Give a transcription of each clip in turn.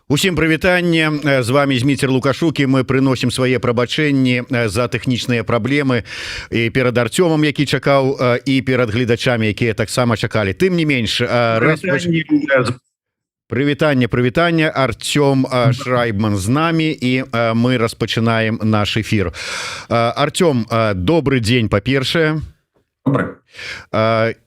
Усім прывітанне, з вами Зміцер Лукашук, і мы прыносім свае прабачэнні за тэхнічныя праблемы і перад Арцёмам, які чакаў, і перад гледачамі, якія таксама чакалі. Тым не менш, прывітанне, Арцём Шрайбман з намі, і мы распачынаем наш эфір. Арцём, добры дзень, па-першае. Добрый.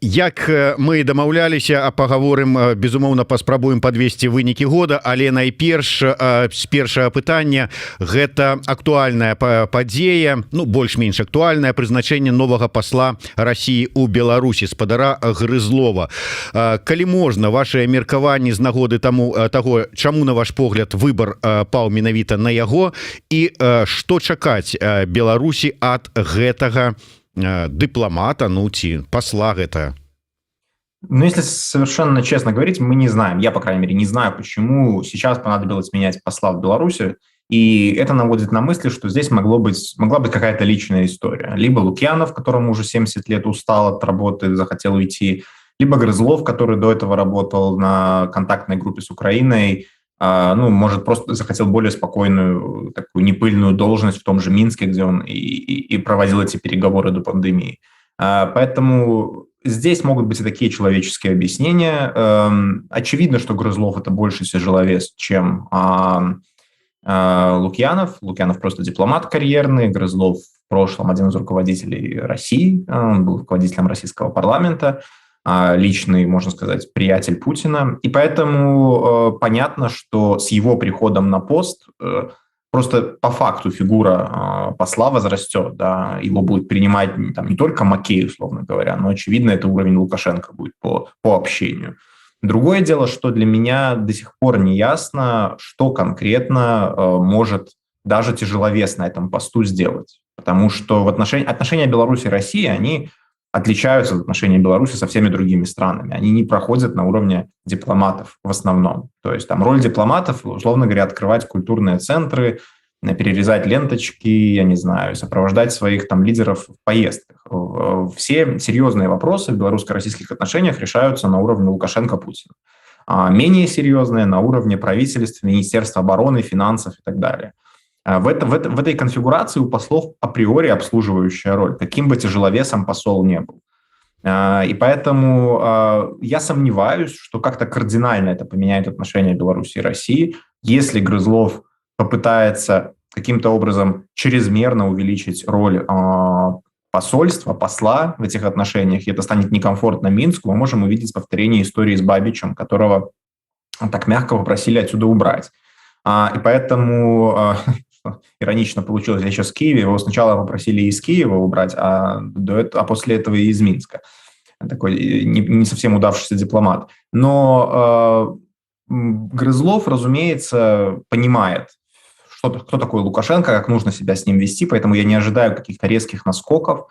Як мы дамаўляліся, а паговорым, безумоўна, паспрабуем падвесці вынікі года, але найперш з першага пытання гэта актуальная падзея, ну больш-менш актуальнае прызначэнне новага пасла Расіі ў Беларусі, спадара Грызлова. Калі можна, вашыя меркаванні з нагоды таго, чаму, на ваш погляд, выбар паў менавіта на яго, і што чакаць Беларусі ад гэтага дипломата, ну, посла это? Ну, если совершенно честно говорить, мы не знаем, я, по крайней мере, не знаю, почему сейчас понадобилось менять посла в Беларуси, и это наводит на мысли, что здесь могла быть какая-то личная история. Либо Лукьянов, которому уже 70 лет устал от работы, захотел уйти, либо Грызлов, который до этого работал на контактной группе с Украиной, ну, может, просто захотел более спокойную, такую непыльную должность в том же Минске, где он и проводил эти переговоры до пандемии. Поэтому здесь могут быть и такие человеческие объяснения. Очевидно, что Грызлов – это больше тяжеловес, чем Лукьянов. Лукьянов просто дипломат карьерный, Грызлов в прошлом один из руководителей России, он был руководителем российского парламента, личный, можно сказать, приятель Путина. И поэтому понятно, что с его приходом на пост просто по факту фигура посла возрастет. Да, его будет принимать там, не только Макей, условно говоря, но, очевидно, это уровень Лукашенко будет по общению. Другое дело, что для меня до сих пор не ясно, что конкретно может даже тяжеловес на этом посту сделать. Потому что отношения Беларуси и России, они отличаются от отношений Беларуси со всеми другими странами. Они не проходят на уровне дипломатов в основном. То есть там роль дипломатов, условно говоря, открывать культурные центры, перерезать ленточки, я не знаю, сопровождать своих там лидеров в поездках. Все серьезные вопросы в белорусско-российских отношениях решаются на уровне Лукашенко-Путина. А менее серьезные на уровне правительств, Министерства обороны, финансов и так далее. В этой конфигурации у послов априори обслуживающая роль, каким бы тяжеловесом посол не был. И поэтому я сомневаюсь, что как-то кардинально это поменяет отношения Беларуси и России, если Грызлов попытается каким-то образом чрезмерно увеличить роль посольства, посла в этих отношениях, и это станет некомфортно Минску, мы можем увидеть повторение истории с Бабичем, которого так мягко попросили отсюда убрать. И поэтому... Иронично получилось, я сейчас в Киеве, его сначала попросили из Киева убрать, а после этого и из Минска. Такой не совсем удавшийся дипломат. Но Грызлов, разумеется, понимает, кто такой Лукашенко, как нужно себя с ним вести, поэтому я не ожидаю каких-то резких наскоков.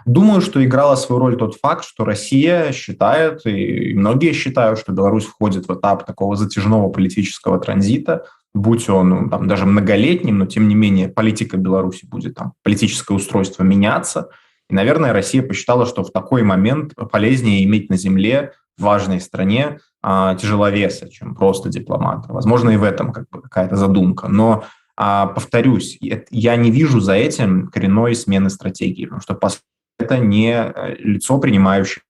Думаю, что играла свою роль тот факт, что Россия считает, и многие считают, что Беларусь входит в этап такого затяжного политического транзита, будь он там, даже многолетним, но тем не менее политика Беларуси будет, там, политическое устройство меняться. И, наверное, Россия посчитала, что в такой момент полезнее иметь на земле в важной стране тяжеловеса, чем просто дипломата. Возможно, и в этом какая-то задумка. Но, повторюсь, я не вижу за этим коренной смены стратегии, потому что это не лицо, принимающее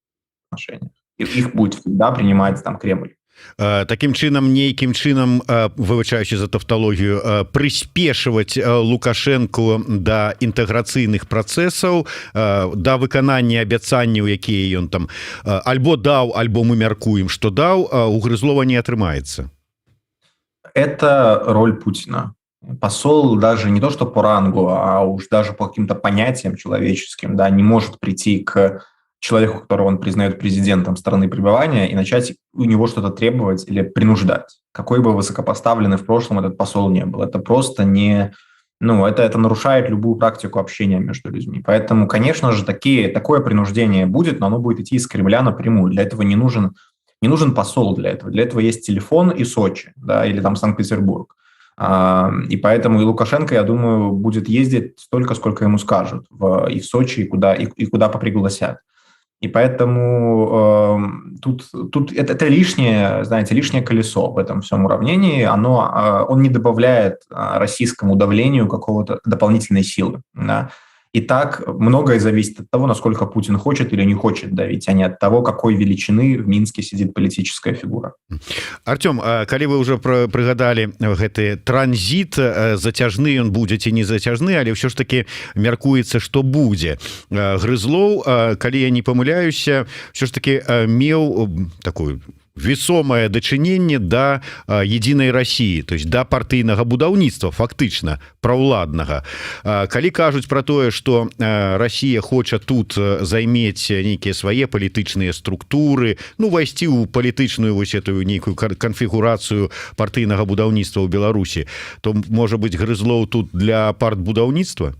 отношения. Их будет всегда принимать там Кремль. Таким чынам, нейкім чынам, вывучаючы за тавталогію, прыспешваць Лукашэнку да інтэграцыйных працэсаў, да выканання абяцанняў, якія ён там альбо даў, альбо мы мяркуем, што даў, у Грызлова не атрымаецца. Это роль Путина. Посол даже не то что по рангу, а уж даже по каким-то понятиям человеческим, да, не может прийти к человеку, которого он признает президентом страны пребывания, и начать у него что-то требовать или принуждать. Какой бы высокопоставленный в прошлом этот посол не был. Это просто не... Ну, это нарушает любую практику общения между людьми. Поэтому, конечно же, такое принуждение будет, но оно будет идти из Кремля напрямую. Для этого не нужен посол для этого. Для этого есть телефон и Сочи, да, или там Санкт-Петербург. И поэтому и Лукашенко, я думаю, будет ездить столько, сколько ему скажут и в Сочи, и куда попригласят. И поэтому тут это лишнее, знаете, лишнее колесо в этом всем уравнении. Он не добавляет российскому давлению какого-то дополнительной силы. Да. И так многое зависит от того, насколько Путин хочет или не хочет давить, а не от того, какой величины в Минске сидит политическая фигура. Артём, калі вы уже прыгадалі гэты транзит, зацяжны ён будзе ці не зацяжны, але ўсё ж таки мяркуецца, што будзе. Грызлоў, калі я не памыляюся, ўсё ж таки меў такую весомое дачыненне да единой России, то есть да партыйнага будаўніцтва, фактычна праўладнага. Калі кажуць про тое, что Россия хоча тут займець нейкія свае палітычныя структуры, ну вайсці ў палітычную вось эту нейкую канфігурацыю партыйнага будаўніцтва ў Беларусі, то можа быть Грызлоў тут для партбудаўніцтва?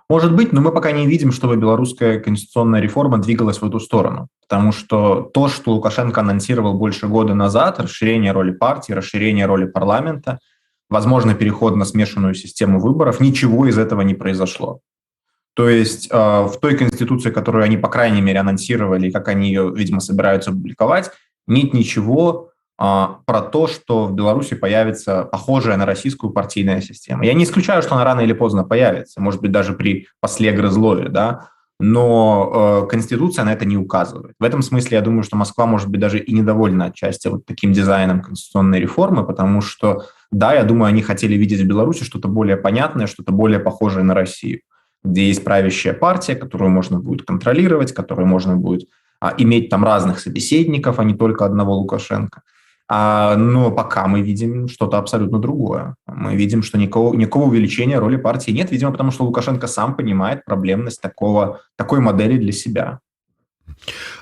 Может быть, но мы пока не видим, чтобы белорусская конституционная реформа двигалась в эту сторону. Потому что то, что Лукашенко анонсировал больше года назад, расширение роли партии, расширение роли парламента, возможно, переход на смешанную систему выборов, ничего из этого не произошло. То есть в той конституции, которую они, по крайней мере, анонсировали, и как они ее, видимо, собираются публиковать, нет ничего про то, что в Беларуси появится похожая на российскую партийная система. Я не исключаю, что она рано или поздно появится, может быть, даже при после Грызлове, да, но Конституция на это не указывает. В этом смысле я думаю, что Москва может быть даже и недовольна отчасти вот таким дизайном конституционной реформы, потому что, да, я думаю, они хотели видеть в Беларуси что-то более понятное, что-то более похожее на Россию, где есть правящая партия, которую можно будет контролировать, которой можно будет иметь там разных собеседников, а не только одного Лукашенко. Но пока мы видим что-то абсолютно другое. Мы видим, что никакого увеличения роли партии нет, видимо, потому что Лукашенко сам понимает проблемность такой модели для себя.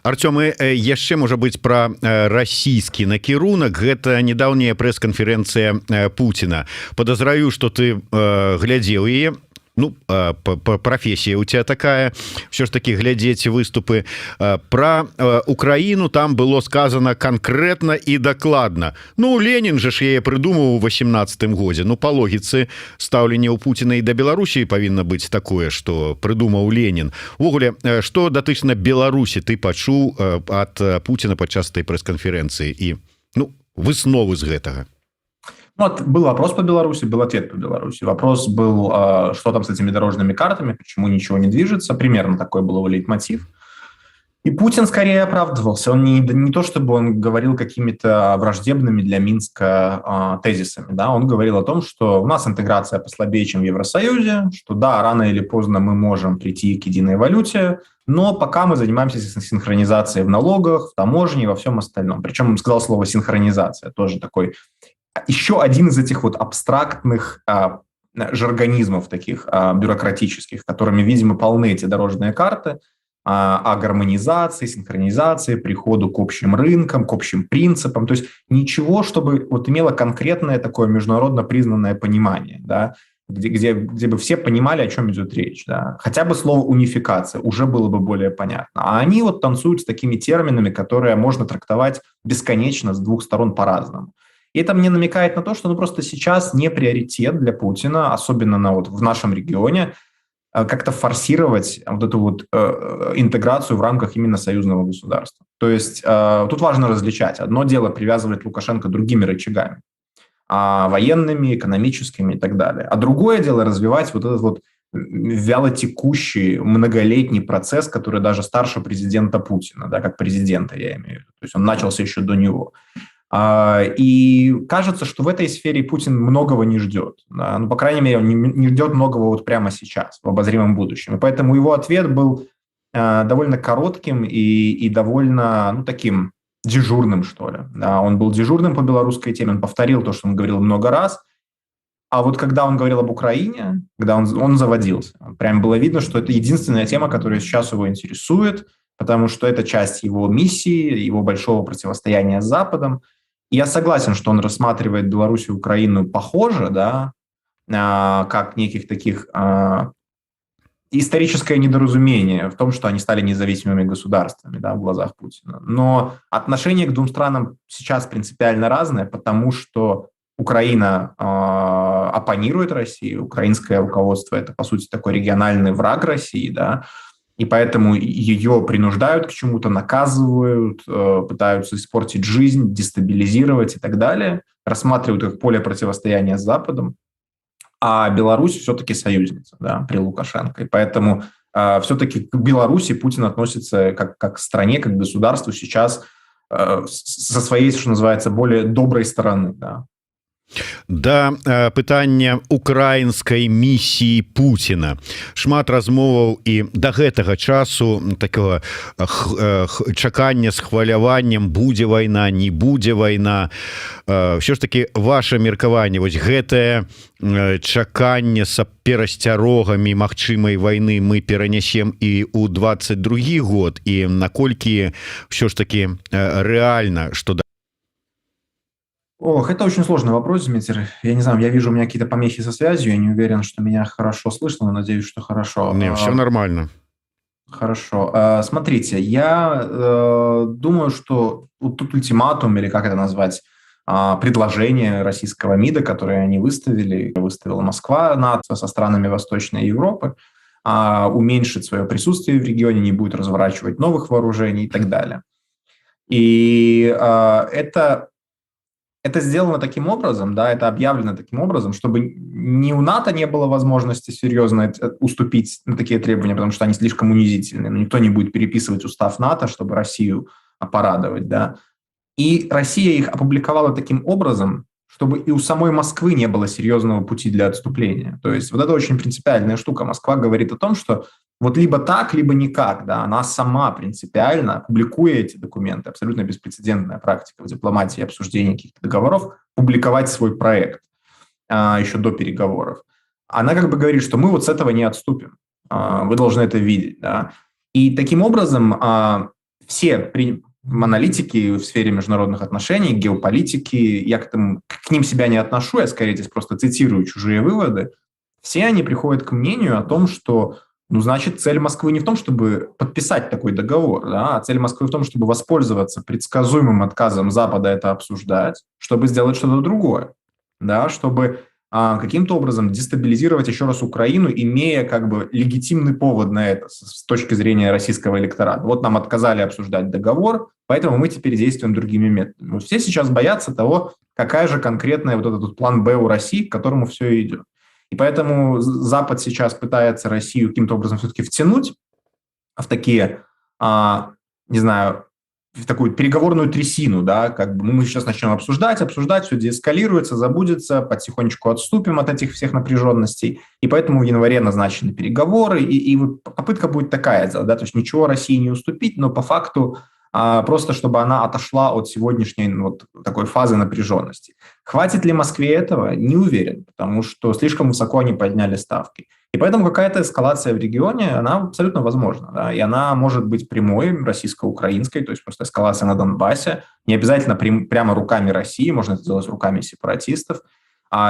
Артём, яшчэ можа быць пра расійскі накірунак. Гэта недаўняя прэс-канферэнцыя Пуціна. Падазраю, што ты глядзеў яе. Ну, профессия у тебя такая, все ж таки глядзець выступы. Про Украину там было сказано конкретно и докладно. Ну, Ленин же ж яе придумаў у 18-м годзе. Ну, по логіцы стаўленне ў Путина и до Беларусі павінна быць такое, что придумаў Ленин. Увогуле, что датычна Беларусі ты пачуў от Путина падчас этой пресс-конференции и, ну, высновы з гэтага? Вот был вопрос по Беларуси, был ответ по Беларуси. Вопрос был, что там с этими дорожными картами, почему ничего не движется. Примерно такой был его лейтмотив. И Путин скорее оправдывался. Он не то, чтобы он говорил какими-то враждебными для Минска тезисами. Да? Он говорил о том, что у нас интеграция послабее, чем в Евросоюзе, что да, рано или поздно мы можем прийти к единой валюте, но пока мы занимаемся синхронизацией в налогах, в таможне и во всем остальном. Причем он сказал слово «синхронизация», тоже такой... Еще один из этих вот абстрактных жаргонизмов таких бюрократических, которыми, видимо, полны эти дорожные карты, о гармонизации, синхронизации, приходу к общим рынкам, к общим принципам. То есть ничего, чтобы вот имело конкретное такое международно признанное понимание, да, где бы все понимали, о чем идет речь. Да. Хотя бы слово «унификация» уже было бы более понятно. А они вот танцуют с такими терминами, которые можно трактовать бесконечно с двух сторон по-разному. И это мне намекает на то, что просто сейчас не приоритет для Путина, особенно в нашем регионе, как-то форсировать вот эту вот интеграцию в рамках именно союзного государства. То есть тут важно различать. Одно дело привязывать Лукашенко другими рычагами, военными, экономическими и так далее. А другое дело развивать вот этот вот вялотекущий, многолетний процесс, который даже старше президента Путина, да, как президента я имею в виду. То есть он начался еще до него. И кажется, что в этой сфере Путин многого не ждет. Ну, по крайней мере, он не ждет многого вот прямо сейчас, в обозримом будущем. И поэтому его ответ был довольно коротким и довольно, ну, таким дежурным, что ли. Он был дежурным по белорусской теме, он повторил то, что он говорил много раз. А вот когда он говорил об Украине, когда он заводился, прям было видно, что это единственная тема, которая сейчас его интересует, потому что это часть его миссии, его большого противостояния с Западом. Я согласен, что он рассматривает Беларусь и Украину похоже, да, как неких таких историческое недоразумение в том, что они стали независимыми государствами, да, в глазах Путина. Но отношение к двум странам сейчас принципиально разное, потому что Украина оппонирует России, украинское руководство – это, по сути, такой региональный враг России, да, и поэтому ее принуждают к чему-то, наказывают, пытаются испортить жизнь, дестабилизировать и так далее, рассматривают как поле противостояния с Западом, а Беларусь все-таки союзница, да, при Лукашенко, и поэтому все-таки к Беларуси Путин относится как к стране, как к государству сейчас со своей, что называется, более доброй стороны, да. Да пытання украінскай місіі Пуціна шмат размоваў і да гэтага часу такого чакання з хваляваннем будзе вайна, не будзе вайна. Все ж таки ваше меркаванне, вось гэтае чаканне са перасцярогамі магчымай вайны мы перанясем і ў 22 год, і наколькі все ж таки рэальна, што Ох, это очень сложный вопрос, Дмитрий. Я не знаю, я вижу у меня какие-то помехи со связью, я не уверен, что меня хорошо слышно, но надеюсь, что хорошо. Не, все нормально. Хорошо. Смотрите, я думаю, что вот тут ультиматум, или как это назвать, предложение российского МИДа, которое они выставила Москва НАТО со странами Восточной Европы, уменьшить свое присутствие в регионе, не будет разворачивать новых вооружений и так далее. И это сделано таким образом, да, это объявлено таким образом, чтобы ни у НАТО не было возможности серьезно уступить на такие требования, потому что они слишком унизительные. Но никто не будет переписывать устав НАТО, чтобы Россию порадовать, да. И Россия их опубликовала таким образом, чтобы и у самой Москвы не было серьезного пути для отступления. То есть вот это очень принципиальная штука. Москва говорит о том, что вот либо так, либо никак. Да? Она сама принципиально, публикуя эти документы, абсолютно беспрецедентная практика в дипломатии обсуждения каких-то договоров, публиковать свой проект еще до переговоров. Она как бы говорит, что мы вот с этого не отступим. Вы должны это видеть. Да? И таким образом все аналитики в сфере международных отношений, геополитики, я к ним себя не отношу, я скорее здесь просто цитирую чужие выводы, все они приходят к мнению о том, что, ну, значит, цель Москвы не в том, чтобы подписать такой договор, да, а цель Москвы в том, чтобы воспользоваться предсказуемым отказом Запада это обсуждать, чтобы сделать что-то другое, да, чтобы каким-то образом дестабилизировать еще раз Украину, имея как бы легитимный повод на это с точки зрения российского электората. Вот нам отказали обсуждать договор, поэтому мы теперь действуем другими методами. Вот все сейчас боятся того, какая же конкретная вот этот план «Б» у России, к которому все идет. И поэтому Запад сейчас пытается Россию каким-то образом все-таки втянуть в такие, не знаю, в такую переговорную трясину, да, как бы мы сейчас начнем обсуждать, все деэскалируется, забудется, потихонечку отступим от этих всех напряженностей, и поэтому в январе назначены переговоры, и вот попытка будет такая, да, то есть ничего России не уступить, но по факту просто чтобы она отошла от сегодняшней вот такой фазы напряженности. Хватит ли Москве этого? Не уверен, потому что слишком высоко они подняли ставки. И поэтому какая-то эскалация в регионе, она абсолютно возможна. Да? И она может быть прямой, российско-украинской, то есть просто эскалация на Донбассе, не обязательно прямо руками России, можно это сделать руками сепаратистов,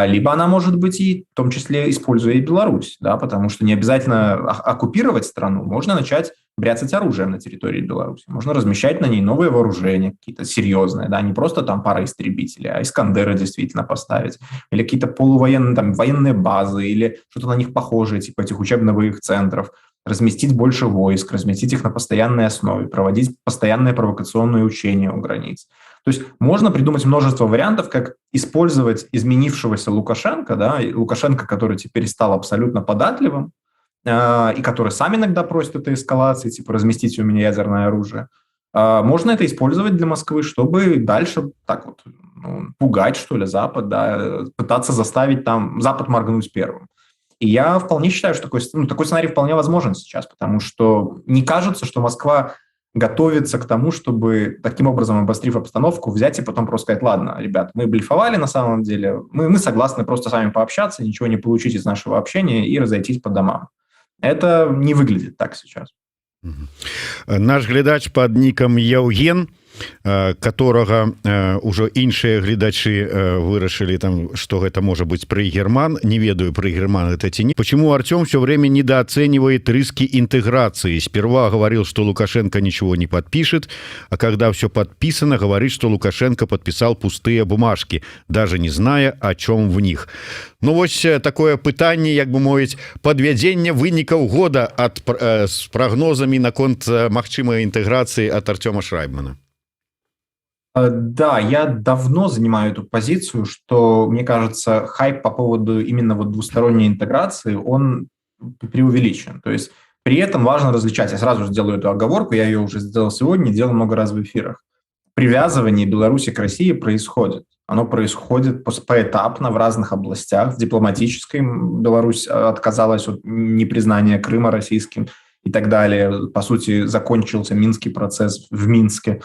либо она может быть и в том числе используя и Беларусь, да, потому что не обязательно оккупировать страну, можно начать бряцать оружием на территории Беларуси, можно размещать на ней новые вооружения, какие-то серьезные, да, не просто там пара истребителей, а Искандеры действительно поставить, или какие-то полувоенные, там, военные базы, или что-то на них похожее, типа этих учебно-боевых центров, разместить больше войск, разместить их на постоянной основе, проводить постоянные провокационные учения у границ. То есть можно придумать множество вариантов, как использовать изменившегося Лукашенко, да, Лукашенко, который теперь стал абсолютно податливым, и который сам иногда просит этой эскалации, типа разместите у меня ядерное оружие. Можно это использовать для Москвы, чтобы дальше так вот пугать, что ли, Запад, да, пытаться заставить там Запад моргнуть первым. И я вполне считаю, что такой сценарий вполне возможен сейчас, потому что не кажется, что Москва готовится к тому, чтобы таким образом, обострив обстановку, взять и потом просто сказать, ладно, ребят, мы блефовали на самом деле, мы согласны просто с вами пообщаться, ничего не получить из нашего общения и разойтись по домам. Это не выглядит так сейчас. Наш глядач под ником Яўген которого ўжо іншыя гледачы вырашылі там, что гэта можа быть прыгерман, не ведаю, прыгерман это ці не. Почему Артем все время недооценивает риски интеграции? Сперва говорил, что Лукашенко ничего не подпишет, а когда все подписано, говорит, что Лукашенко подписал пустые бумажки, даже не зная, о чем в них. Ну вось такое пытанне, як бы мовіць, подвядзення вынікаў года с прогнозами наконт магчымай интеграции от Артема Шрайбмана. Да, я давно занимаю эту позицию, что, мне кажется, хайп по поводу именно вот двусторонней интеграции, он преувеличен. То есть при этом важно различать, я сразу же сделаю эту оговорку, я ее уже сделал сегодня, делал много раз в эфирах. Привязывание Беларуси к России происходит. Оно происходит поэтапно в разных областях. В дипломатической Беларусь отказалась от непризнания Крыма российским и так далее. По сути, закончился Минский процесс в Минске.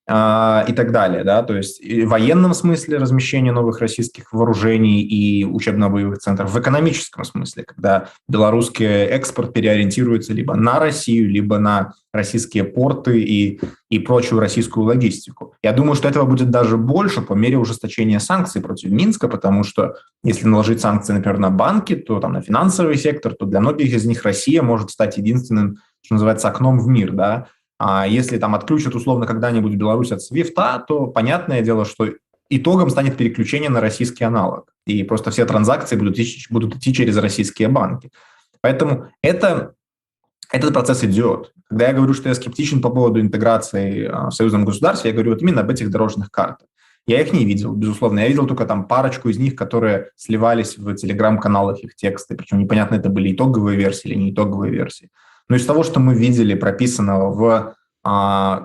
И так далее, да, то есть в военном смысле размещение новых российских вооружений и учебно-боевых центров, в экономическом смысле, когда белорусский экспорт переориентируется либо на Россию, либо на российские порты и прочую российскую логистику. Я думаю, что этого будет даже больше по мере ужесточения санкций против Минска, потому что если наложить санкции, например, на банки, то там на финансовый сектор, то для многих из них Россия может стать единственным, что называется, окном в мир, да. А если там отключат условно когда-нибудь Беларусь от SWIFT, то понятное дело, что итогом станет переключение на российский аналог. И просто все транзакции будут идти через российские банки. Поэтому этот процесс идет. Когда я говорю, что я скептичен по поводу интеграции в союзном государстве, я говорю вот именно об этих дорожных картах. Я их не видел, безусловно. Я видел только там парочку из них, которые сливались в телеграм-каналах их тексты. Причем непонятно, это были итоговые версии или не итоговые версии. Но из того, что мы видели, прописанного в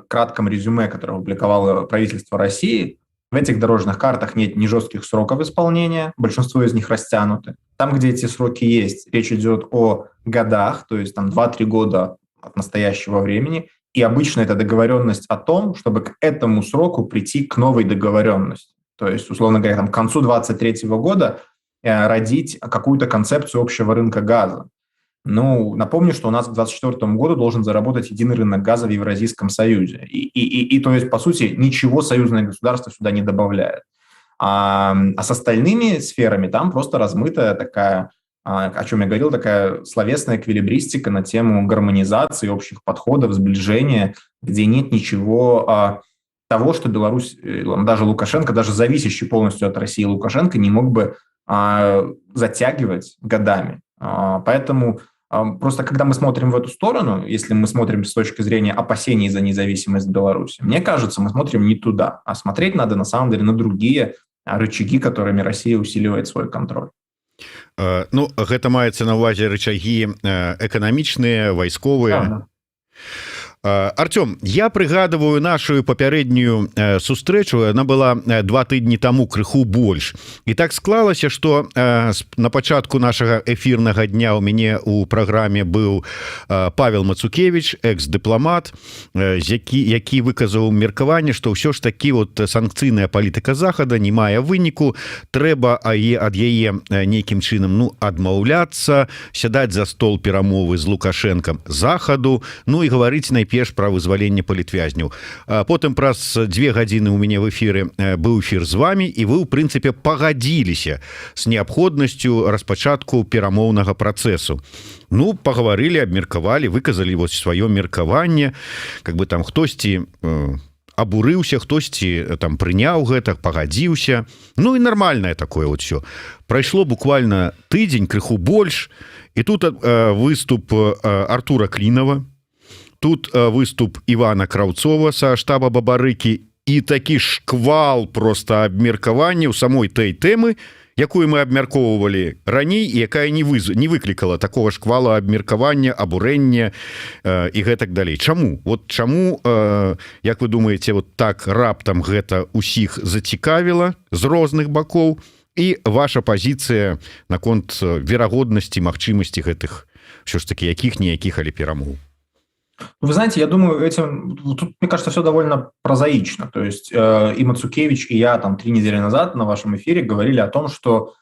кратком резюме, которое опубликовало правительство России, в этих дорожных картах нет ни жестких сроков исполнения, большинство из них растянуты. Там, где эти сроки есть, речь идет о годах, то есть там 2-3 года от настоящего времени, и обычно это договоренность о том, чтобы к этому сроку прийти к новой договоренности. То есть, условно говоря, там, к концу 2023 года родить какую-то концепцию общего рынка газа. Ну, напомню, что у нас к 2024 году должен заработать единый рынок газа в Евразийском Союзе. И то есть, по сути, ничего союзное государство сюда не добавляет. А с остальными сферами там просто размытая такая, о чем я говорил, такая словесная эквилибристика на тему гармонизации, общих подходов, сближения, где нет ничего того, что Беларусь, даже Лукашенко, даже зависящий полностью от России Лукашенко не мог бы затягивать годами. Поэтому просто когда мы смотрим в эту сторону, если мы смотрим с точки зрения опасений за независимость Беларуси, мне кажется, мы смотрим не туда, а смотреть надо на самом деле на другие рычаги, которыми Россия усиливает свой контроль. Ну, гэта маецца на увазе рычагі эканамічныя, вайсковыя. Да. Артем, я прыгадываю нашу папярэднюю сустрэчу, она была 2 тыдні таму крыху больш. І так склалася, што на пачатку нашага эфірнага дня у мяне у праграме быў Павел Мацукевич, экс-дыпламат, які выказаў меркаванне, што ўсё ж такі вот санкцыйная палітыка захада не мае выніку, трэба ад яе нейкім чынам адмаўляцца, сядаць за стол перамовы з Лукашэнкам захаду, ну і гаварыць найперш пра вызваленне палітвязняў. Потым праз 2 гадзіны у мяне в эфіры быў эфір з вами, і вы ў прынцыпе пагадзіліся з неабходнасцю распачатку перамоўнага працэсу. Ну, пагаварылі, абмеркавалі, выказалі вось сваё меркаванне, как бы там хтосьці абурыўся, хтосьці там прыняў гэта, пагадзіўся. Ну і нармальнае такое вот все. Прайшло буквально тыдзень, крыху больш, і тут выступ Артура Клінава, тут выступ Івана Краўцова са штаба Бабарыкі, і такі шквал просто абмеркавання ў самой той тэмы, якую мы абмяркоўвалі раней, і якая не выклікала такого шквала абмеркавання, абурэння і гэтак далей. Чаму? Вот чаму, як вы думаеце, вот так раптам гэта усіх зацікавіла з розных бакоў, і ваша пазіцыя наконт верагоднасці, магчымасці гэтых ўсё ж таки якіх-ніякіх, але перамоў? Вы знаете, я думаю, тут, мне кажется, все довольно прозаично. То есть и Мацукевич, и я там 3 недели назад на вашем эфире говорили о том, что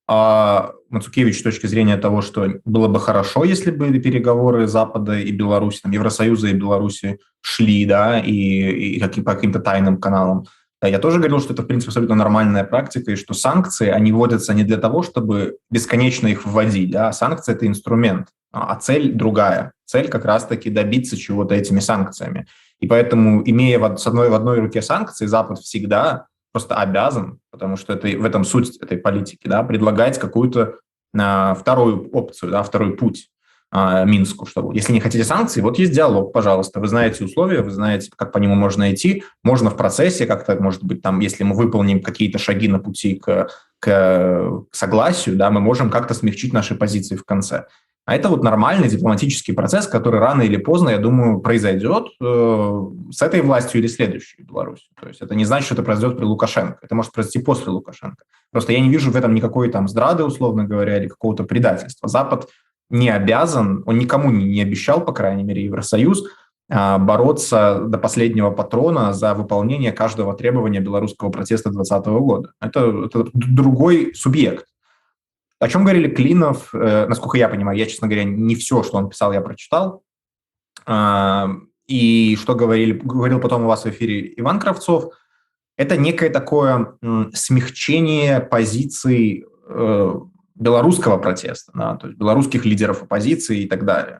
А Мацукевич с точки зрения того, что было бы хорошо, если бы переговоры Запада и Беларуси, там, Евросоюза и Беларуси шли, да, и по каким-то тайным каналам. Я тоже говорил, что это, в принципе, абсолютно нормальная практика, и что санкции, они вводятся не для того, чтобы бесконечно их вводить, да, санкции – это инструмент, а цель другая. Цель как раз-таки добиться чего-то этими санкциями. И поэтому, имея в одной руке санкции, Запад всегда просто обязан, потому что это, в этом суть этой политики, да, предлагать какую-то вторую опцию, да, второй путь Минску, что если не хотите санкций, вот есть диалог, пожалуйста, вы знаете условия, вы знаете, как по нему можно идти, можно в процессе как-то, может быть, там, если мы выполним какие-то шаги на пути к согласию, да, мы можем как-то смягчить наши позиции в конце. А это вот нормальный дипломатический процесс, который рано или поздно, я думаю, произойдет с этой властью или следующей Беларуси. То есть это не значит, что это произойдет при Лукашенко. Это может произойти после Лукашенко. Просто я не вижу в этом никакой там здрады, условно говоря, или какого-то предательства. Запад не обязан, он никому не обещал, по крайней мере, Евросоюз, бороться до последнего патрона за выполнение каждого требования белорусского протеста 2020 года. Это другой субъект. О чем говорили Клинов, насколько я понимаю, я, честно говоря, не все, что он писал, я прочитал. И что говорил потом у вас в эфире Иван Кравцов, это некое такое смягчение позиций белорусского протеста, да, то есть белорусских лидеров оппозиции и так далее.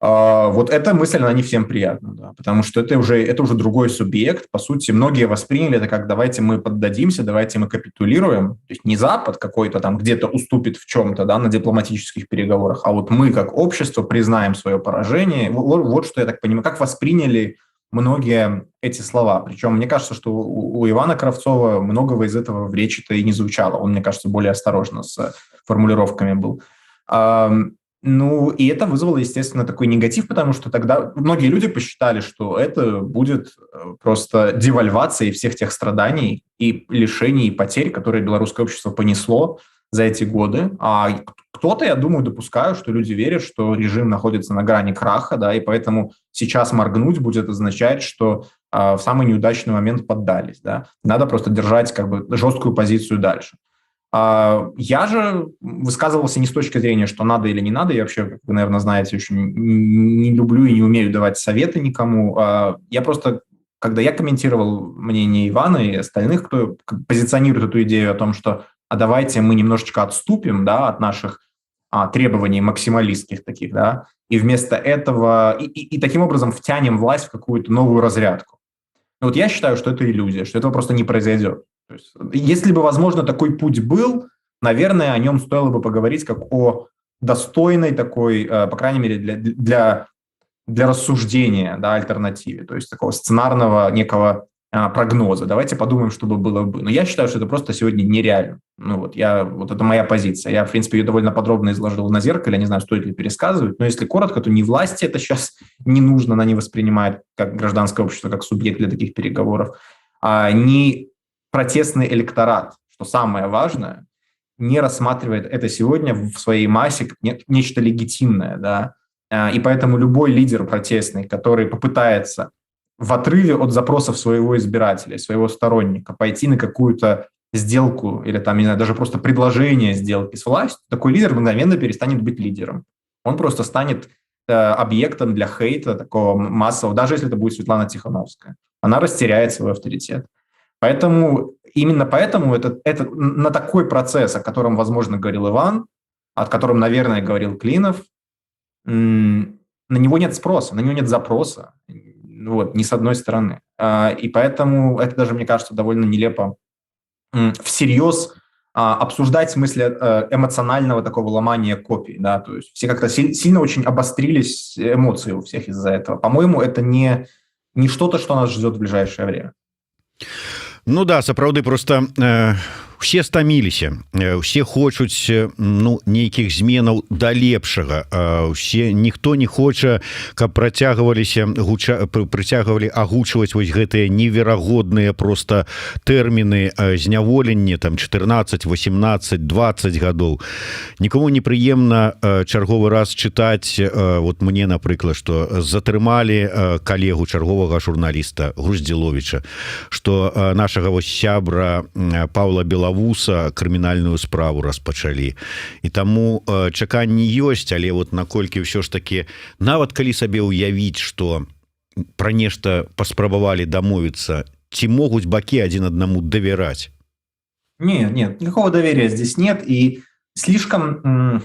Вот эта мысль, она не всем приятна, да, потому что это уже другой субъект. По сути, многие восприняли это как давайте мы поддадимся, давайте мы капитулируем. То есть не Запад какой-то там где-то уступит в чем-то, да, на дипломатических переговорах, а вот мы как общество признаем свое поражение. Вот что я так понимаю, как восприняли многие эти слова. Причем мне кажется, что у Ивана Кравцова многого из этого в речи-то и не звучало. Он, мне кажется, более осторожно с формулировками был. Ну, и это вызвало, естественно, такой негатив, потому что тогда многие люди посчитали, что это будет просто девальвацией всех тех страданий и лишений и потерь, которые белорусское общество понесло за эти годы. А кто-то, я думаю, допускаю, что люди верят, что режим находится на грани краха, да, и поэтому сейчас моргнуть будет означать, что в самый неудачный момент поддались, да. Надо просто держать как бы жесткую позицию дальше. Я же высказывался не с точки зрения, что надо или не надо. Я вообще, как вы, наверное, знаете, очень не люблю и не умею давать советы никому. Я просто, когда я комментировал мнение Ивана и остальных, кто позиционирует эту идею о том, что давайте мы немножечко отступим, да, от наших требований максималистских таких, да, и вместо этого и таким образом втянем власть в какую-то новую разрядку. Вот я считаю, что это иллюзия, что этого просто не произойдет. То есть, если бы, возможно, такой путь был, наверное, о нем стоило бы поговорить как о достойной такой, по крайней мере, для рассуждения, да, альтернативе, то есть такого сценарного некого прогноза. Давайте подумаем, что бы было бы. Но я считаю, что это просто сегодня нереально. Вот это моя позиция. Я, в принципе, ее довольно подробно изложил на «Зеркале». Я не знаю, стоит ли пересказывать, но если коротко, то ни власти это сейчас не нужно, она не воспринимает как гражданское общество, как субъект для таких переговоров, ни протестный электорат, что самое важное, не рассматривает это сегодня в своей массе как нечто легитимное, да, и поэтому любой лидер протестный, который попытается в отрыве от запросов своего избирателя, своего сторонника пойти на какую-то сделку или там, не знаю, даже просто предложение сделки с властью, такой лидер мгновенно перестанет быть лидером. Он просто станет объектом для хейта такого массового, даже если это будет Светлана Тихановская. Она растеряет свой авторитет. Именно поэтому это на такой процесс, о котором, возможно, говорил Иван, о котором, наверное, говорил Клинов, на него нет спроса, на него нет запроса, вот, ни с одной стороны. И поэтому это даже, мне кажется, довольно нелепо всерьез обсуждать в смысле эмоционального такого ломания копий. Да? То есть все как-то сильно очень обострились эмоции у всех из-за этого. По-моему, это не что-то, что нас ждет в ближайшее время. Ну да, сапраўды просто все стаміліся, все хочуць нейкіх зменаў да лепшага, ніхто не хоча, каб прыцягвалі агучваць вось гэтыя неверагодныя просто тэрміны зняволення там 14, 18, 20 гадоў. Нікому непрыемна чарговы раз чытаць, вот мне, напрыклад, што затрымалі калегу чарговага журналіста Груздзіловіча, што нашага вось сябра Павла Белавода белавуса крымінальную справу распачалі і таму чаканні ёсць, але вот наколькі ўсё ж таки нават калі сабе ўявіць, что пра нешта паспрабавалі дамовіцца, ці могуць бакі адзін аднаму давяраць? Нет, никакого доверия здесь нет, и слишком,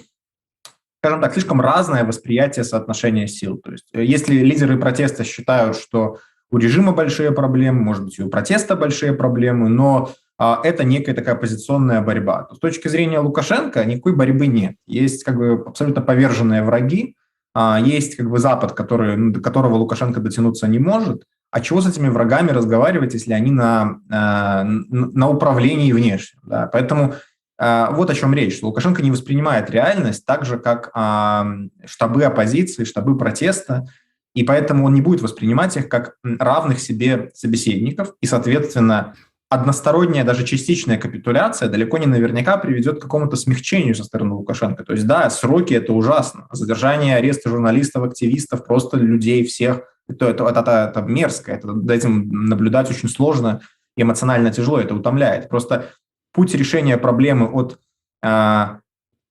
скажем так, слишком разное восприятие соотношения сил. То есть если лидеры протеста считают, что у режима большие проблемы, может быть, и у протеста большие проблемы, но это некая такая оппозиционная борьба, то с точки зрения Лукашенко никакой борьбы нет. Есть как бы абсолютно поверженные враги, есть как бы Запад, до которого Лукашенко дотянуться не может. А чего с этими врагами разговаривать, если они на управлении внешним? Да? Поэтому вот о чем речь, что Лукашенко не воспринимает реальность так же, как штабы оппозиции, штабы протеста, и поэтому он не будет воспринимать их как равных себе собеседников, и, соответственно, односторонняя, даже частичная капитуляция далеко не наверняка приведет к какому-то смягчению со стороны Лукашенко. То есть, да, сроки – это ужасно. Задержание, аресты журналистов, активистов, просто людей всех – это мерзко. За этим наблюдать очень сложно, эмоционально тяжело, это утомляет. Просто путь решения проблемы от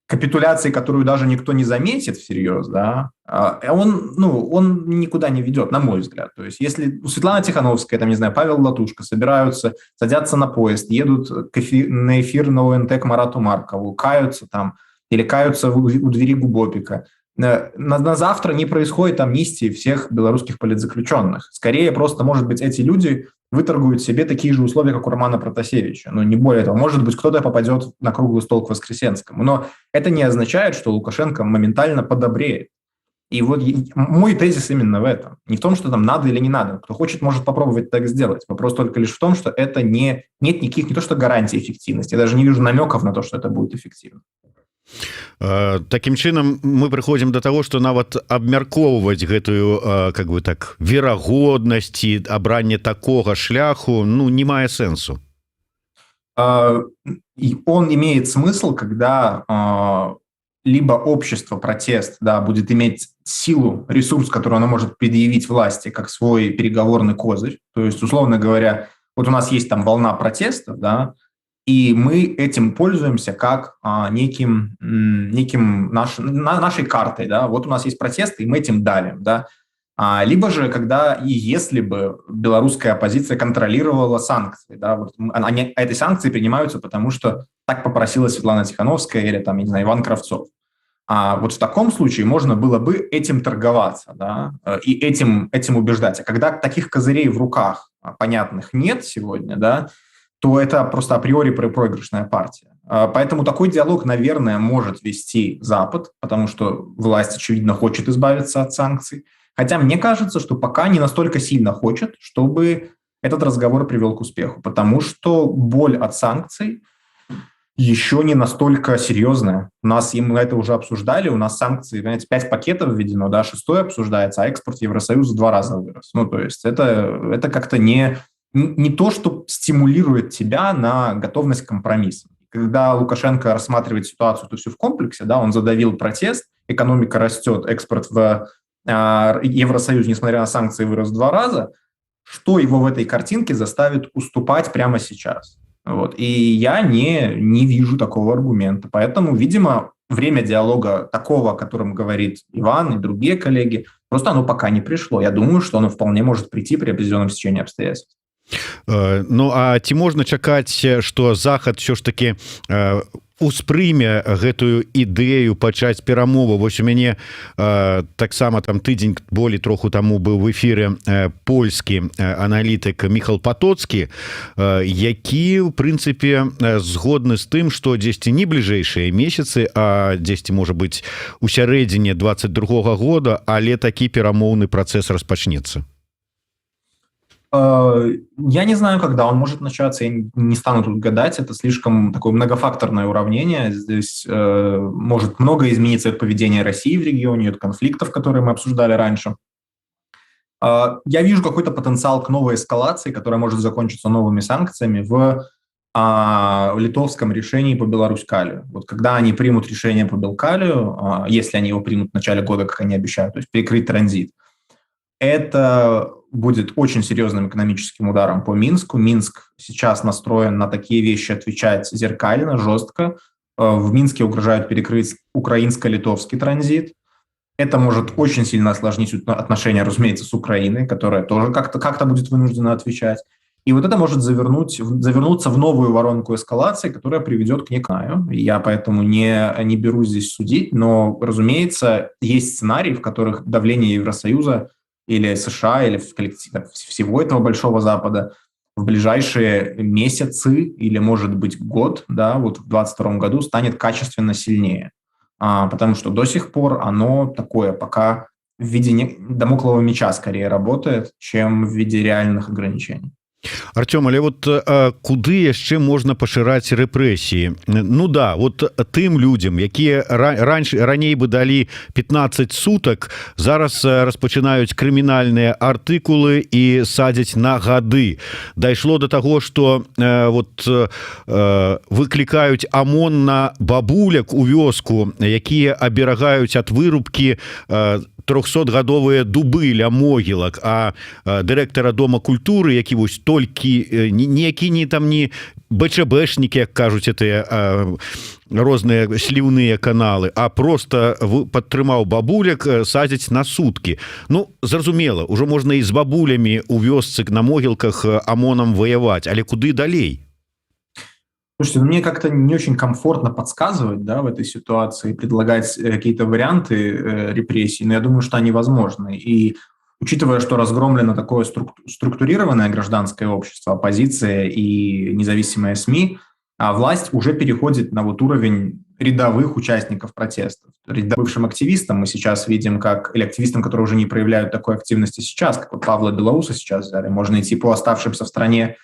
капитуляции, которую даже никто не заметит всерьез, да, он никуда не ведет, на мой взгляд. То есть если Светлана Тихановская, там, не знаю, Павел Латушко собираются, садятся на поезд, едут на эфир на ОНТ к Марату Маркову, каются там, или каются у двери Губопика, на завтра не происходит амнистии всех белорусских политзаключенных. Скорее, просто, может быть, эти люди выторгуют себе такие же условия, как у Романа Протасевича. Но не более того. Может быть, кто-то попадет на круглый стол к Воскресенскому. Но это не означает, что Лукашенко моментально подобреет. И вот мой тезис именно в этом. Не в том, что там надо или не надо. Кто хочет, может попробовать так сделать. Вопрос только лишь в том, что это нет никаких, не то что гарантий эффективности. Я даже не вижу намеков на то, что это будет эффективно. Таким чынам мы прыходзім до того, что нават абмяркоўваць гэтую как бы так верагоднасць і абранне такога шляху не мае сэнсу. И он имеет смысл, когда либо общество, протест, да, будет иметь силу, ресурс, который оно может предъявить власти как свой переговорный козырь. То есть, условно говоря, вот у нас есть там волна протестов, да, и мы этим пользуемся как неким нашей картой, да. Вот у нас есть протесты, и мы этим давим, да. Либо же, когда и если бы белорусская оппозиция контролировала санкции, да, вот эти санкции принимаются, потому что так попросила Светлана Тихановская или там, я не знаю, Иван Кравцов. Вот в таком случае можно было бы этим торговаться, да, и этим убеждать. А когда таких козырей в руках понятных нет сегодня, да, то это просто априори проигрышная партия. Поэтому такой диалог, наверное, может вести Запад, потому что власть, очевидно, хочет избавиться от санкций. Хотя мне кажется, что пока не настолько сильно хочет, чтобы этот разговор привел к успеху, потому что боль от санкций еще не настолько серьезная. Мы это уже обсуждали, у нас санкции, понимаете, 5 пакетов введено, да, 6-й обсуждается, а экспорт в Евросоюз в 2 раза вырос. То есть это как-то не то, что стимулирует тебя на готовность к компромиссам. Когда Лукашенко рассматривает ситуацию, то все в комплексе, да, он задавил протест, экономика растет, экспорт в Евросоюз, несмотря на санкции, вырос в 2 раза, что его в этой картинке заставит уступать прямо сейчас? Вот. И я не вижу такого аргумента. Поэтому, видимо, время диалога такого, о котором говорит Иван и другие коллеги, просто оно пока не пришло. Я думаю, что оно вполне может прийти при определенном стечении обстоятельств. А ці можна чакаць, што Захад ўсё ж таки успрыме гэтую ідэю пачаць перамову? Вось у мяне таксама там тыдзень болей троху таму быў в эфире польскі аналітык Міхал Патоцкі, які в прынцыпе згодны з тым, што дзесьці не бліжэйшыя месяцы, а дзесьці можа быць у сярэдзіне 22-го года, але такі перамоўны працэс распачнецца. Я не знаю, когда он может начаться, я не стану тут гадать, это слишком такое многофакторное уравнение, здесь может многое измениться от поведения России в регионе, от конфликтов, которые мы обсуждали раньше. Я вижу какой-то потенциал к новой эскалации, которая может закончиться новыми санкциями в литовском решении по Беларусь-Калию. Вот когда они примут решение по Белкалию, если они его примут в начале года, как они обещают, то есть перекрыть транзит, это будет очень серьезным экономическим ударом по Минску. Минск сейчас настроен на такие вещи отвечать зеркально, жестко. В Минске угрожают перекрыть украинско-литовский транзит. Это может очень сильно осложнить отношения, разумеется, с Украиной, которая тоже как-то будет вынуждена отвечать. И вот это может завернуться в новую воронку эскалации, которая приведет к некаю. Я поэтому не берусь здесь судить, но, разумеется, есть сценарии, в которых давление Евросоюза или США, или всего этого Большого Запада в ближайшие месяцы или, может быть, год, да, вот в 2022 году станет качественно сильнее. Потому что до сих пор оно такое пока в виде дамоклового меча скорее работает, чем в виде реальных ограничений. Артём, але вот куды яшчэ можна пашыраць рэпрэсіі? Ну да, вот тым людзям, якія раней бы далі 15 сутак, зараз распачынаюць крымінальныя артыкулы і садзяць на гады. Дайшло до таго, што вот выклікаюць ОМОН на бабуляк у вёску, якія аберагаюць ад вырубкі 300-гадовыя дубы ля могілак, а дырэктара Дома культуры, які вось толькі не там не БЧБшнікі, як кажуць, этыя розныя сліўныя каналы, а просто падтрымаў бабуляк садзяць на суткі. Ну, зразумела, ужо можна і з бабулямі у вёсцы на могілках ОМОНам воевать, але куды далей? Слушайте, ну мне как-то не очень комфортно подсказывать, да, в этой ситуации, предлагать какие-то варианты репрессий, но я думаю, что они возможны. И учитывая, что разгромлено такое структурированное гражданское общество, оппозиция и независимые СМИ, власть уже переходит на вот уровень рядовых участников протестов. Бывшим активистам мы сейчас видим, или активистам, которые уже не проявляют такой активности сейчас, как вот Павла Белоуса сейчас взяли, можно идти по оставшимся в стране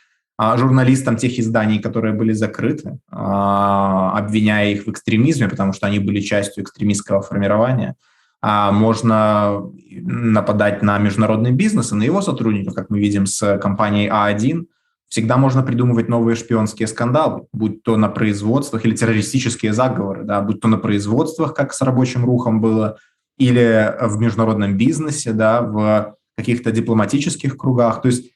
журналистам тех изданий, которые были закрыты, обвиняя их в экстремизме, потому что они были частью экстремистского формирования. Можно нападать на международный бизнес и на его сотрудников, как мы видим с компанией А1. Всегда можно придумывать новые шпионские скандалы, будь то на производствах, или террористические заговоры, да, будь то на производствах, как с рабочим рухом было, или в международном бизнесе, да, в каких-то дипломатических кругах. То есть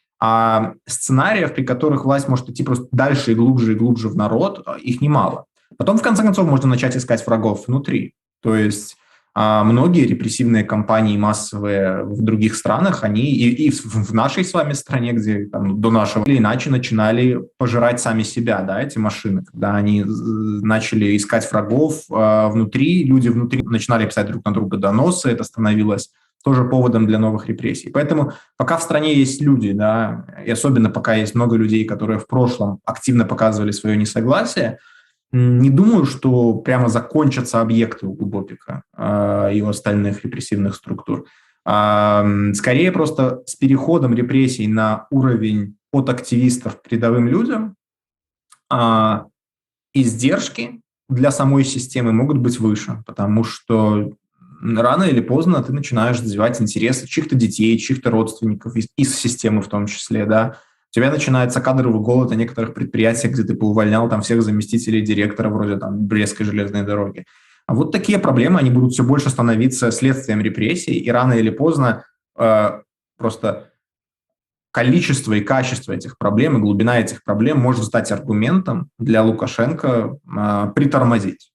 сценариев, при которых власть может идти просто дальше и глубже в народ, их немало. Потом, в конце концов, можно начать искать врагов внутри. То есть многие репрессивные кампании массовые в других странах, они и в нашей с вами стране, где там, до нашего или иначе начинали пожирать сами себя, да, эти машины, когда они начали искать врагов внутри, люди внутри начинали писать друг на друга доносы, это становилось тоже поводом для новых репрессий. Поэтому пока в стране есть люди, да, и особенно пока есть много людей, которые в прошлом активно показывали свое несогласие, не думаю, что прямо закончатся объекты у Бобика и у остальных репрессивных структур. Скорее просто с переходом репрессий на уровень от активистов к рядовым людям издержки для самой системы могут быть выше, потому что рано или поздно ты начинаешь задевать интересы чьих-то детей, чьих-то родственников, из системы в том числе, да. У тебя начинается кадровый голод на некоторых предприятиях, где ты поувольнял там всех заместителей директора, вроде там Брестской железной дороги. А вот такие проблемы, они будут все больше становиться следствием репрессий, и рано или поздно просто количество и качество этих проблем, и глубина этих проблем может стать аргументом для Лукашенко притормозить.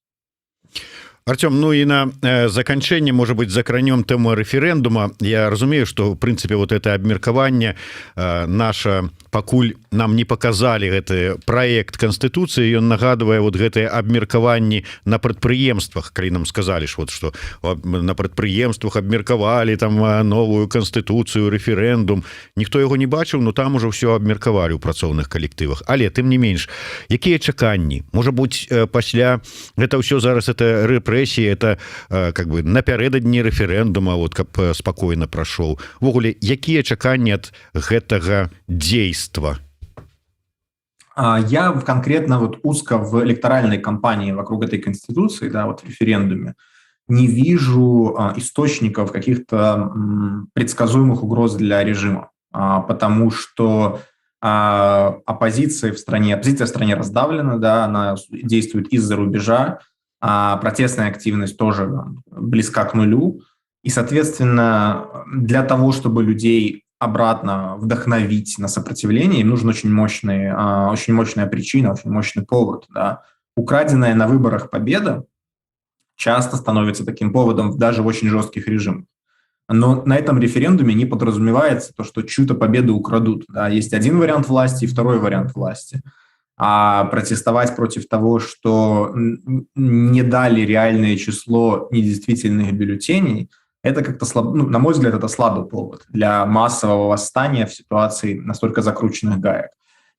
Артём, ну и на заканчэнне, может быть, закранем тему референдума. Я разумею, что в принципе вот это абмеркаванне наша пакуль нам не показали гэты проект Конституции, ён нагадывае вот гэтые абмеркаванні на прадпрыемствах, калі нам сказали, вот что на прадпрыемствах абмеркавалі там новую Конституцию, референдум. Ніхто яго не бачыў, но там уже все абмеркавалі ў працоўных калектывах. Але тым не менш, якія чаканні? Можа быть, пасля гэта ўсё зараз это рэпрэсіі, это как бы напярэдадні рэферэндума, вот каб спакойна прашоў. Увогуле, якія чаканні ад гэтага дзейства? Я конкретно вот узко в электоральной кампании вокруг этой Конституции, да, вот в референдуме, не вижу источников каких-то предсказуемых угроз для режима, потому что оппозиция в стране раздавлена, да, она действует из-за рубежа, протестная активность тоже близка к нулю, и, соответственно, для того, чтобы людей обратно вдохновить на сопротивление, им нужна очень мощная причина, очень мощный повод. Да. Украденная на выборах победа часто становится таким поводом даже в очень жестких режимах. Но на этом референдуме не подразумевается то, что чью-то победу украдут. Да. Есть один вариант власти и второй вариант власти. А протестовать против того, что не дали реальное число недействительных бюллетеней, это как-то слабо, на мой взгляд, это слабый повод для массового восстания в ситуации настолько закрученных гаек.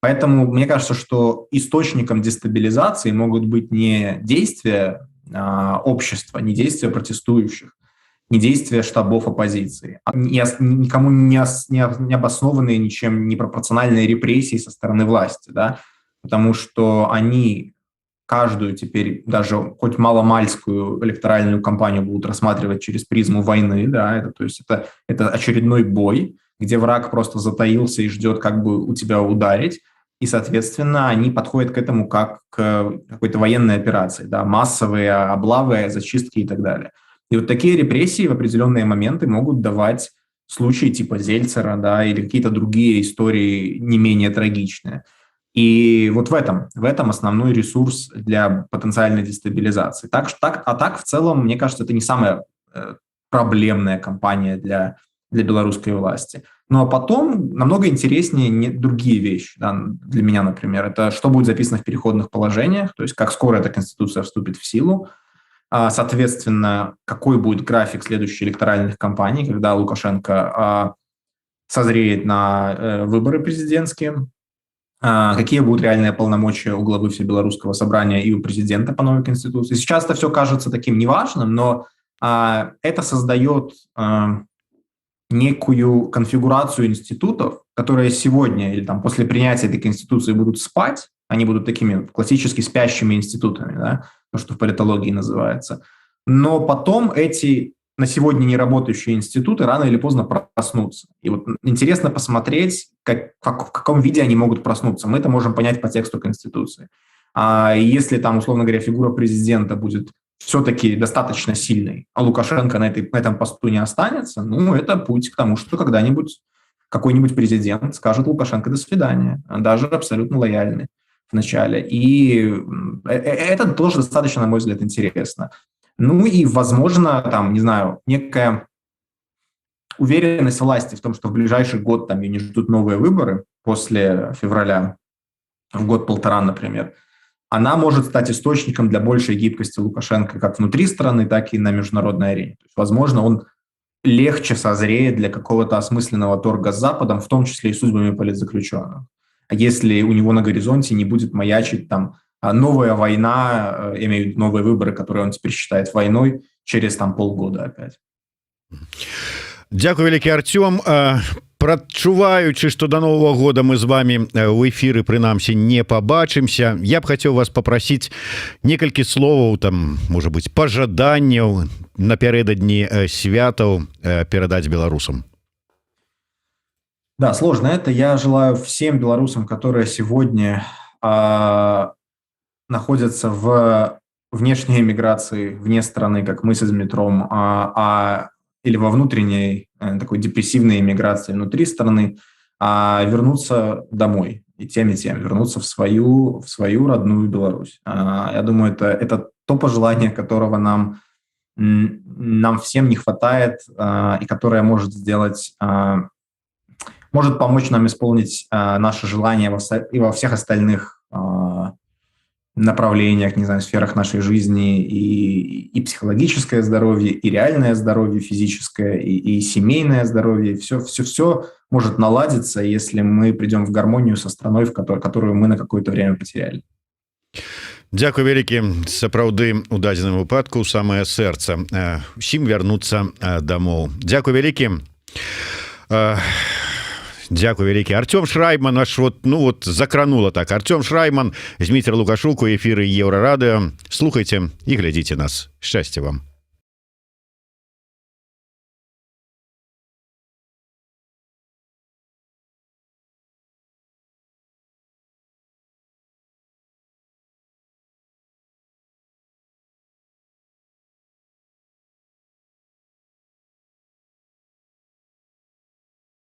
Поэтому мне кажется, что источником дестабилизации могут быть не действия общества, не действия протестующих, не действия штабов оппозиции, а никому не обоснованные ничем непропорциональные репрессии со стороны власти, да, потому что они каждую теперь, даже хоть маломальскую электоральную кампанию будут рассматривать через призму войны, да, это очередной бой, где враг просто затаился и ждет, как бы у тебя ударить, и, соответственно, они подходят к этому как к какой-то военной операции, да, массовые облавы, зачистки и так далее. И вот такие репрессии в определенные моменты могут давать случаи типа Зельцера, да, или какие-то другие истории не менее трагичные. И вот в этом основной ресурс для потенциальной дестабилизации. Так в целом, мне кажется, это не самая проблемная кампания для белорусской власти. Ну а потом намного интереснее другие вещи. Да, для меня, например, это что будет записано в переходных положениях, то есть как скоро эта конституция вступит в силу, соответственно, какой будет график следующей электоральных кампаний, когда Лукашенко созреет на выборы президентские, какие будут реальные полномочия у главы Всебелорусского собрания и у президента по новой конституции. Сейчас это все кажется таким неважным, но это создает некую конфигурацию институтов, которые сегодня или там, после принятия этой конституции будут спать, они будут такими классически спящими институтами, да, то, что в политологии называется. Но потом эти на сегодня не работающие институты рано или поздно проснутся. И вот интересно посмотреть, в каком виде они могут проснуться. Мы это можем понять по тексту Конституции. Если там, условно говоря, фигура президента будет все-таки достаточно сильной, а Лукашенко на этом посту не останется, ну, это путь к тому, что когда-нибудь какой-нибудь президент скажет Лукашенко «до свидания», даже абсолютно лояльный вначале. И это тоже достаточно, на мой взгляд, интересно. Ну и, возможно, там, не знаю, некая уверенность власти в том, что в ближайший год там ее не ждут новые выборы после февраля, в год-полтора, например, она может стать источником для большей гибкости Лукашенко как внутри страны, так и на международной арене. То есть, возможно, он легче созреет для какого-то осмысленного торга с Западом, в том числе и судьбами политзаключенных. А если у него на горизонте не будет маячить там новая война, я имею в виду новые выборы, которые он теперь считает войной, через там полгода опять. Дякую, вялікі, Артём. Прадчуваючы, што да Новага года мы з вами ў эфіры прынамсі не пабачымся, я б хацеў вас папрасіць некалькі словаў, там, можа быць, пажаданняў напярэдадні святаў перадаць беларусам. Да, сложно это. Я желаю всем белорусам, которые сегодня находятся в внешней эмиграции, вне страны, как мы с Изметром, или во внутренней такой депрессивной эмиграции внутри страны, вернуться домой и тем, вернуться в свою родную Беларусь. Я думаю, это то пожелание, которого нам всем не хватает, и которое может помочь нам исполнить наши желания и во всех остальных направлениях, не знаю, сферах нашей жизни, и психологическое здоровье, и реальное здоровье физическое, и семейное здоровье. Все может наладиться, если мы придем в гармонию со страной, которую мы на какое-то время потеряли. Дзякуй вялікі, сапраўды у дадзеным выпадку самае сэрца усім вярнуцца дамоў. Дзякуй вялікі. Дякую вялікі. Артём Шрайман наш закранула так. Артём Шрайман, Зміцер Лукашук у эфіры Еўрарадыё. Слухайце і глядзіце нас. Шчасця вам.